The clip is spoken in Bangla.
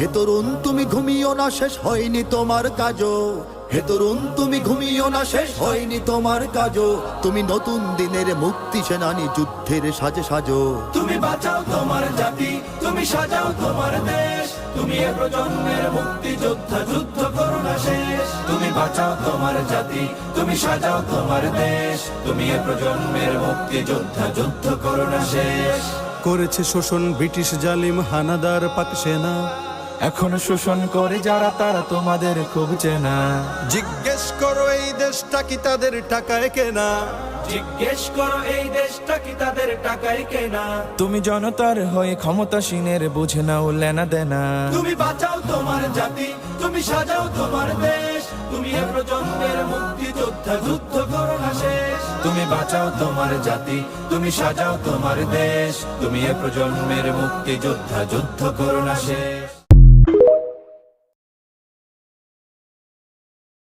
হে তরুণ তুমি ঘুমিও না, শেষ হয়নি তোমার কাজও। হে তরুণ তুমি ঘুমিও না, শেষ হয়নি তোমার কাজও। তুমি নতুন দিনের মুক্তি সেনানী, যুদ্ধের সাজে সাজো। তুমি বাঁচাও তোমার জাতি, তুমি সাজাও তোমার দেশ। তুমি এ প্রজন্মের মুক্তি যোদ্ধা, যুদ্ধ করো না শেষ। তুমি বাঁচাও তোমার জাতি, তুমি সাজাও তোমার দেশ। তুমি এ প্রজন্মের মুক্তি যোদ্ধা, যুদ্ধ করো না শেষ। করেছে শোষণ ব্রিটিশ জালিম হানাদার পাক সেনা, এখনো শোষণ করে যারা, তারা তোমাদের খুব চেনা। জিজ্ঞেস করো এই দেশটা কি তাদের টাকায় কেনা। জিজ্ঞেস করো এই দেশটা কি তাদের টাকায় কেনা। তুমি জনতার হয়ে ক্ষমতাসীনের বুঝে নাও লেনা দেনা। তুমি বাঁচাও তোমার জাতি, তুমি সাজাও তোমার দেশ। তুমি এ প্রজন্মের মুক্তি যোদ্ধা, যুদ্ধ করো না শেষ। তুমি বাঁচাও তোমার জাতি, তুমি সাজাও তোমার দেশ। তুমি এ প্রজন্মের মুক্তি যোদ্ধা, যুদ্ধ করো না শেষ।